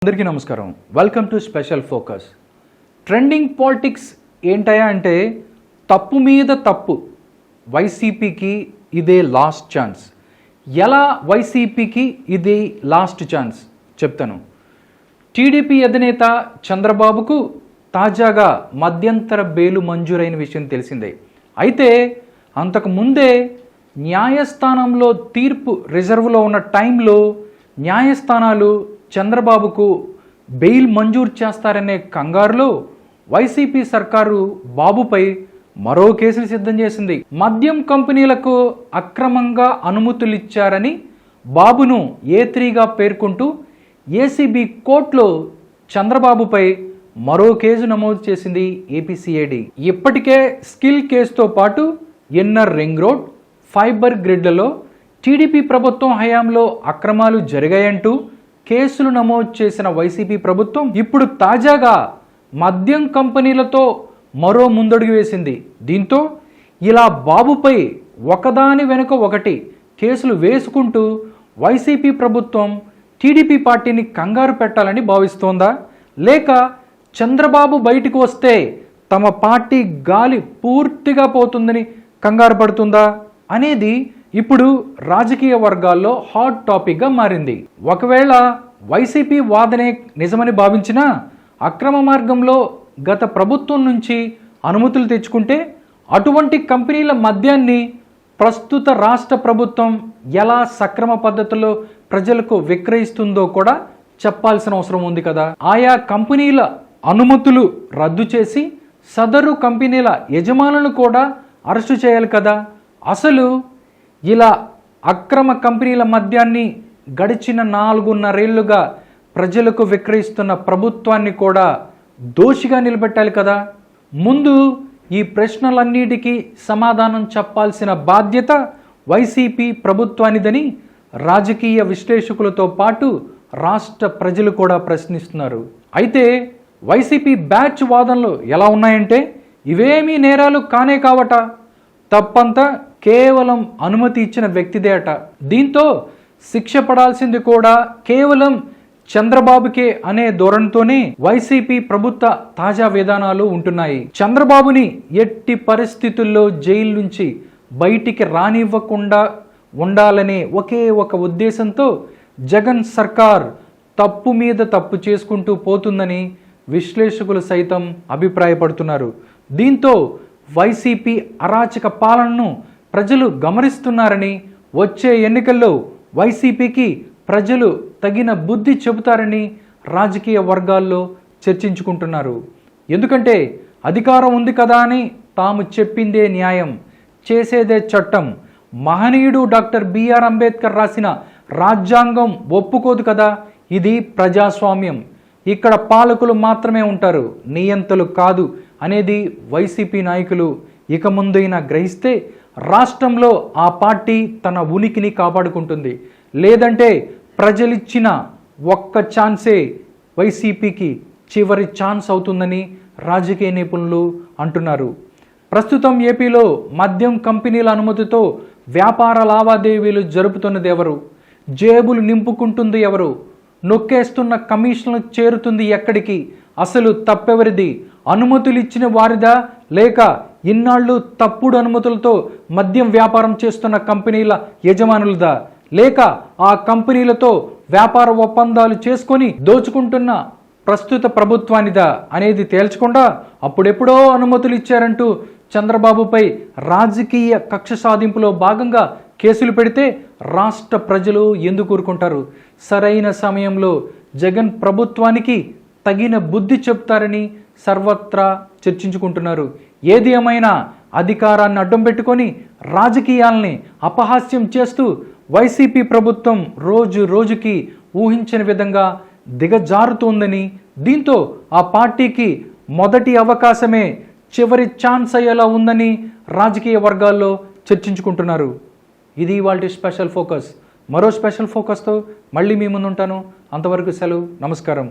అందరికీ నమస్కారం. Welcome to special focus. Trending politics ఏంటయా అంటే తప్పు మీద తప్పు. వైసీపీకి ఇదే లాస్ట్ ఛాన్స్. ఎలా వైసీపీకి ఇది లాస్ట్ ఛాన్స్ చెప్తాను. టీడీపీ అధినేత చంద్రబాబుకు తాజాగా మధ్యంతర బెయిలు మంజూరైన విషయం తెలిసిందే. అయితే అంతకు ముందే న్యాయస్థానంలో తీర్పు రిజర్వ్లో ఉన్న టైంలో న్యాయస్థానాలు చంద్రబాబుకు బెయిల్ మంజూరు చేస్తారనే కంగారులో వైసీపీ సర్కారు బాబుపై మరో కేసులు సిద్ధం చేసింది. మద్యం కంపెనీలకు అక్రమంగా అనుమతులు ఇచ్చారని బాబును A3గా పేర్కొంటూ ఏసీబీ కోర్టులో చంద్రబాబుపై మరో కేసు నమోదు చేసింది ఏపీసీఐడి. ఇప్పటికే స్కిల్ కేసుతో పాటు ఇన్నర్ రింగ్ రోడ్, ఫైబర్ గ్రిడ్లలో టీడీపీ ప్రభుత్వం హయాంలో అక్రమాలు జరిగాయంటూ కేసులు నమోదు చేసిన వైసీపీ ప్రభుత్వం ఇప్పుడు తాజాగా మద్యం కంపెనీలతో మరో ముందడుగు వేసింది. దీంతో ఇలా బాబుపై ఒకదాని వెనుక ఒకటి కేసులు వేసుకుంటూ వైసీపీ ప్రభుత్వం టీడీపీ పార్టీని కంగారు పెట్టాలని భావిస్తోందా, లేక చంద్రబాబు బయటకు వస్తే తమ పార్టీ గాలి పూర్తిగా పోతుందని కంగారు పడుతుందా అనేది ఇప్పుడు రాజకీయ వర్గాల్లో హాట్ టాపిక్గా మారింది. ఒకవేళ వైసీపీ వాదనే నిజమని భావించినా అక్రమ మార్గంలో గత ప్రభుత్వం నుంచి అనుమతులు తెచ్చుకుంటే అటువంటి కంపెనీల మద్యాన్ని ప్రస్తుత రాష్ట్ర ప్రభుత్వం ఎలా సక్రమ పద్ధతిలో ప్రజలకు విక్రయిస్తుందో కూడా చెప్పాల్సిన అవసరం ఉంది కదా. ఆయా కంపెనీల అనుమతులు రద్దు చేసి సదరు కంపెనీల యజమానులను కూడా అరెస్టు చేయాలి కదా. అసలు ఇలా అక్రమ కంపెనీల మద్యాన్ని గడిచిన 4.5 ఏళ్లుగా ప్రజలకు విక్రయిస్తున్న ప్రభుత్వాన్ని కూడా దోషిగా నిలబెట్టాలి కదా. ముందు ఈ ప్రశ్నలన్నిటికీ సమాధానం చెప్పాల్సిన బాధ్యత వైసీపీ ప్రభుత్వానిదని రాజకీయ విశ్లేషకులతో పాటు రాష్ట్ర ప్రజలు కూడా ప్రశ్నిస్తున్నారు. అయితే వైసీపీ బ్యాచ్ వాదనలు ఎలా ఉన్నాయంటే ఇవేమీ నేరాలు కానే కావట, తప్పంతా కేవలం అనుమతి ఇచ్చిన వ్యక్తిదే అట. దీంతో శిక్ష పడాల్సింది కూడా కేవలం చంద్రబాబుకే అనే ధోరణితోనే వైసీపీ ప్రభుత్వ తాజా విధానాలు ఉంటున్నాయి. చంద్రబాబుని ఎట్టి పరిస్థితుల్లో జైలు నుంచి బయటికి రానివ్వకుండా ఉండాలనే ఒకే ఒక ఉద్దేశంతో జగన్ సర్కార్ తప్పు మీద తప్పు చేసుకుంటూ పోతుందని విశ్లేషకులు సైతం అభిప్రాయపడుతున్నారు. దీంతో వైసీపీ అరాచక పాలనను ప్రజలు గమనిస్తున్నారని, వచ్చే ఎన్నికల్లో వైసీపీకి ప్రజలు తగిన బుద్ధి చెబుతారని రాజకీయ వర్గాల్లో చర్చించుకుంటున్నారు. ఎందుకంటే అధికారం ఉంది కదా అని తాము చెప్పిందే న్యాయం, చేసేదే చట్టం. మహనీయుడు డాక్టర్ బిఆర్ అంబేద్కర్ రాసిన రాజ్యాంగం ఒప్పుకోదు కదా. ఇది ప్రజాస్వామ్యం, ఇక్కడ పాలకులు మాత్రమే ఉంటారు, నియంతలు కాదు అనేది వైసీపీ నాయకులు ఇక ముందైనా గ్రహిస్తే రాష్ట్రంలో ఆ పార్టీ తన ఉనికిని కాపాడుకుంటుంది. లేదంటే ప్రజలిచ్చిన ఒక్క ఛాన్సే వైసీపీకి చివరి ఛాన్స్ అవుతుందని రాజకీయ నిపుణులు అంటున్నారు. ప్రస్తుతం ఏపీలో మద్యం కంపెనీల అనుమతితో వ్యాపార లావాదేవీలు జరుపుతున్నది ఎవరు? జేబులు నింపుకుంటుంది ఎవరు? నొక్కేస్తున్న కమిషన్లు చేరుతుంది ఎక్కడికి? అసలు తప్పెవరిది? అనుమతులు ఇచ్చిన వారిదా, లేక ఇన్నాళ్ళు తప్పుడు అనుమతులతో మద్యం వ్యాపారం చేస్తున్న కంపెనీల యజమానులదా, లేక ఆ కంపెనీలతో వ్యాపార ఒప్పందాలు చేసుకొని దోచుకుంటున్న ప్రస్తుత ప్రభుత్వానిదా అనేది తేల్చకుండా అప్పుడెప్పుడో అనుమతులు ఇచ్చారంటూ చంద్రబాబుపై రాజకీయ కక్ష సాధింపులో భాగంగా కేసులు పెడితే రాష్ట్ర ప్రజలు ఎందుకు ఊరుకుంటారు? సరైన సమయంలో జగన్ ప్రభుత్వానికి తగిన బుద్ధి చెప్తారని సర్వత్రా చర్చించుకుంటున్నారు. ఏది ఏమైనా అధికారాన్ని అడ్డం పెట్టుకొని రాజకీయాల్ని అపహాస్యం చేస్తూ వైసీపీ ప్రభుత్వం రోజు రోజుకి ఊహించని విధంగా దిగజారుతోందని, దీంతో ఆ పార్టీకి మొదటి అవకాశమే చివరి ఛాన్స్ అయ్యేలా ఉందని రాజకీయ వర్గాల్లో చర్చించుకుంటున్నారు. ఇది ఇవాల్టి స్పెషల్ ఫోకస్. మరో స్పెషల్ ఫోకస్తో మళ్ళీ మీ ముందుంటాను. అంతవరకు సెలవు. నమస్కారం.